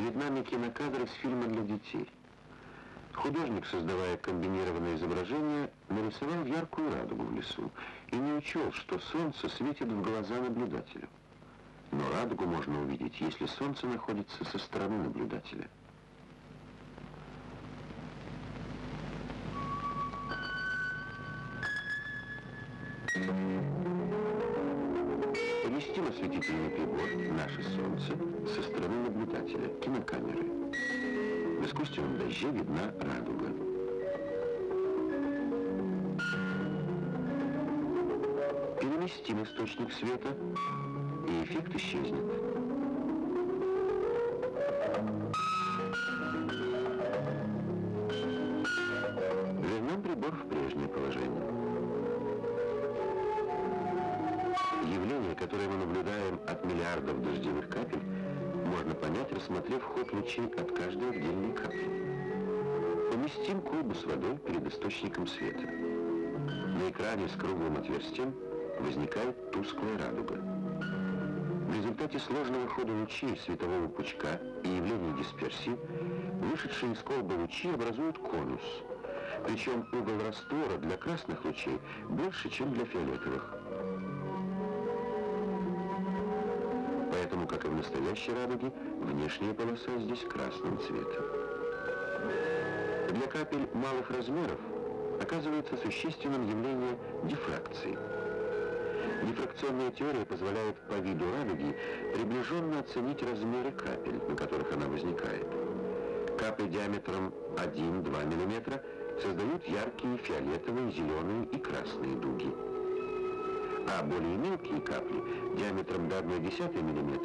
Перед нами кинокадр из фильма для детей. Художник, создавая комбинированное изображение, нарисовал яркую радугу в лесу и не учел, что солнце светит в глаза наблюдателю. Но радугу можно увидеть, если солнце находится со стороны наблюдателя. Поместим осветительный прибор, наше солнце, со стороны наблюдателя, кинокамеры. В искусственном дожде видна радуга. Переместим источник света, и эффект исчезнет. Вернем прибор в прежнее положение. Явление, которое мы наблюдаем от миллиардов дождевых капель, можно понять, рассмотрев ход лучей от каждой отдельной капли. Поместим колбу с водой перед источником света. На экране с круглым отверстием возникает тусклая радуга. В результате сложного хода лучей светового пучка и явления дисперсии, вышедшие из колбы лучи образуют конус. Причем угол раствора для красных лучей больше, чем для фиолетовых. Поэтому, как и в настоящей радуге, внешняя полоса здесь красным цветом. Для капель малых размеров оказывается существенным явление дифракции. Дифракционная теория позволяет по виду радуги приближенно оценить размеры капель, на которых она возникает. Капли диаметром 1-2 мм создают яркие фиолетовые, зеленые и красные дуги. А более мелкие капли диаметром до 0,1 мм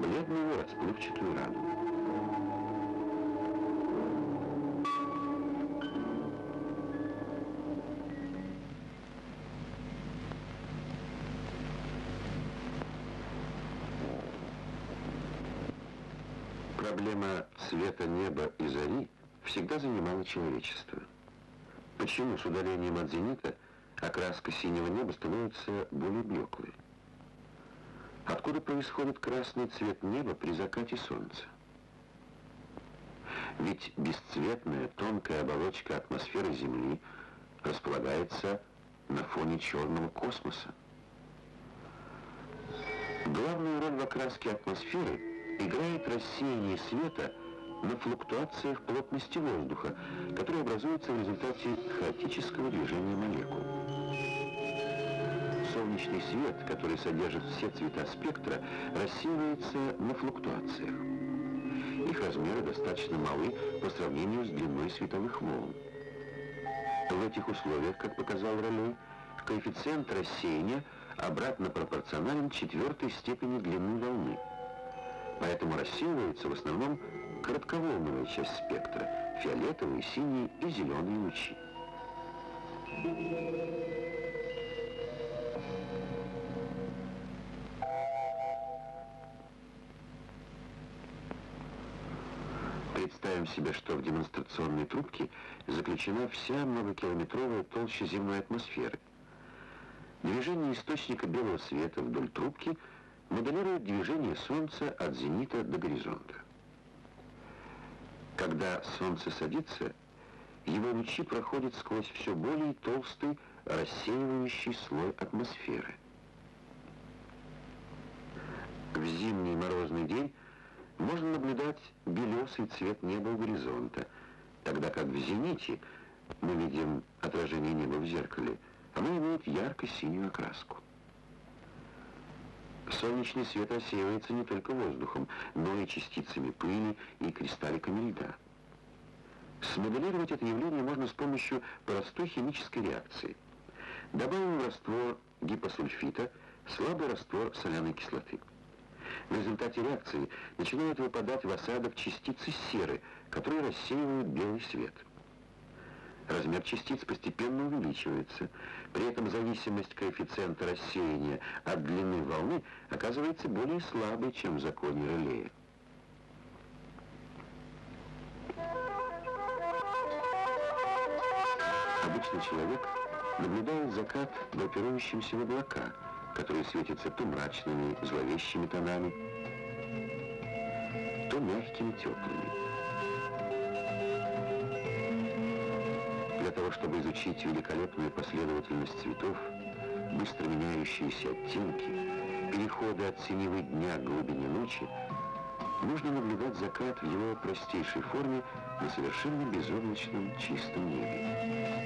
бледную расплывчатую радугу. Проблема цвета неба и зари всегда занимала человечество. Почему с удалением от зенита окраска синего неба становится более блеклой? Откуда происходит красный цвет неба при закате солнца? Ведь бесцветная тонкая оболочка атмосферы Земли располагается на фоне черного космоса. Главную роль в окраске атмосферы играет рассеяние света на флуктуациях плотности воздуха, которые образуются в результате хаотического движения молекул. Солнечный свет, который содержит все цвета спектра, рассеивается на флуктуациях. Их размеры достаточно малы по сравнению с длиной световых волн. В этих условиях, как показал Ролей, коэффициент рассеяния обратно пропорционален четвертой степени длины волны. Поэтому рассеивается в основном коротковолновая часть спектра, фиолетовые, синие и зеленые лучи. Представим себе, что в демонстрационной трубке заключена вся многокилометровая толща земной атмосферы. Движение источника белого света вдоль трубки моделирует движение Солнца от зенита до горизонта. Когда Солнце садится, его лучи проходят сквозь все более толстый рассеивающий слой атмосферы. В зимний морозный день можно наблюдать белесый цвет неба у горизонта, тогда как в зените мы видим отражение неба в зеркале, оно имеет ярко-синюю окраску. Солнечный свет рассеивается не только воздухом, но и частицами пыли и кристалликами льда. Смоделировать это явление можно с помощью простой химической реакции. Добавим в раствор гипосульфита слабый раствор соляной кислоты. В результате реакции начинают выпадать в осадок частицы серы, которые рассеивают белый свет. Размер частиц постепенно увеличивается. При этом зависимость коэффициента рассеяния от длины волны оказывается более слабой, чем в законе Ролея. Обычный человек наблюдает закат группирующимся в облака, которые светятся то мрачными, зловещими тонами, то мягкими, теплыми. Для того, чтобы изучить великолепную последовательность цветов, быстро меняющиеся оттенки, переходы от синевы дня к глубине ночи, нужно наблюдать закат в его простейшей форме на совершенно безоблачном чистом небе.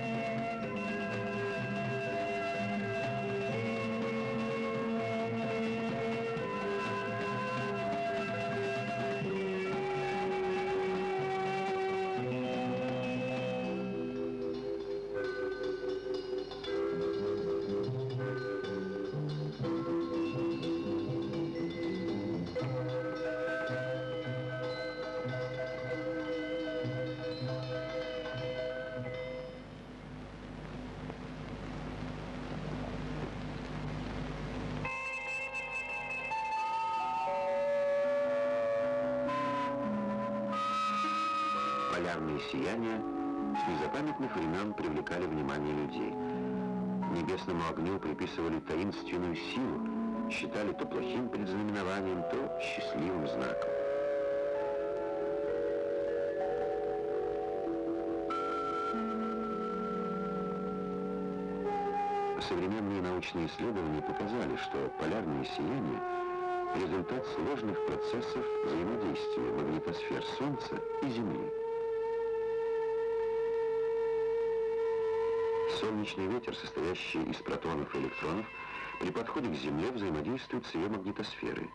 Полярные сияния с незапамятных времен привлекали внимание людей. Небесному огню приписывали таинственную силу, считали то плохим предзнаменованием, то счастливым знаком. Современные научные исследования показали, что полярные сияния – результат сложных процессов взаимодействия магнитосфер Солнца и Земли. Солнечный ветер, состоящий из протонов и электронов, при подходе к Земле взаимодействует с ее магнитосферой.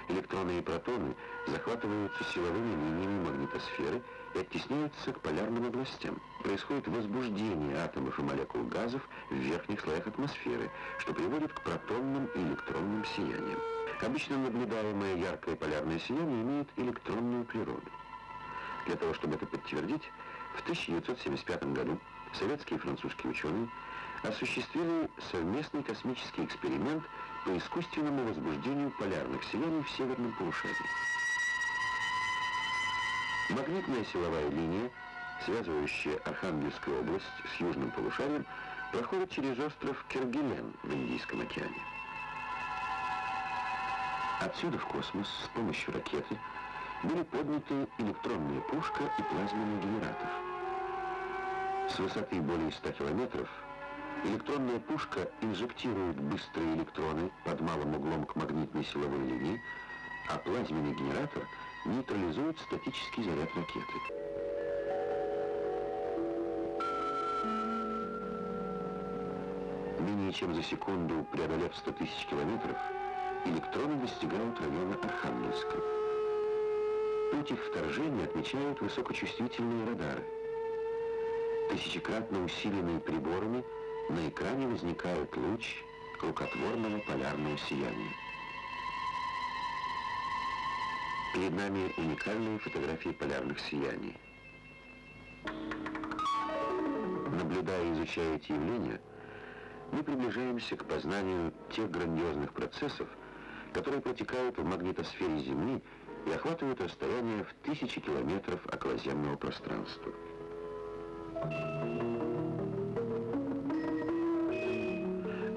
Электроны и протоны захватываются силовыми линиями магнитосферы и оттесняются к полярным областям. Происходит возбуждение атомов и молекул газов в верхних слоях атмосферы, что приводит к протонным и электронным сияниям. Обычно наблюдаемое яркое полярное сияние имеет электронную природу. Для того, чтобы это подтвердить, в 1975 году советские и французские ученые осуществили совместный космический эксперимент по искусственному возбуждению полярных сияний в северном полушарии. Магнитная силовая линия, связывающая Архангельскую область с южным полушарием, проходит через остров Кергилен в Индийском океане. Отсюда в космос с помощью ракеты были подняты электронная пушка и плазменный генератор. С высоты более 100 километров электронная пушка инжектирует быстрые электроны под малым углом к магнитной силовой линии, а плазменный генератор нейтрализует статический заряд ракеты. Менее чем за секунду, преодолев 100 тысяч километров, электроны достигают района Архангельска. Путь их вторжения отмечают высокочувствительные радары. Тысячекратно усиленные приборами, на экране возникает луч рукотворного полярного сияния. Перед нами уникальные фотографии полярных сияний. Наблюдая и изучая эти явления, мы приближаемся к познанию тех грандиозных процессов, которые протекают в магнитосфере Земли и охватывают расстояние в тысячи километров околоземного пространства.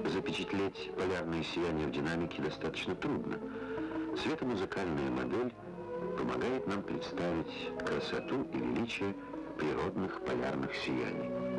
Запечатлеть полярные сияния в динамике достаточно трудно. Светомузыкальная модель помогает нам представить красоту и величие природных полярных сияний.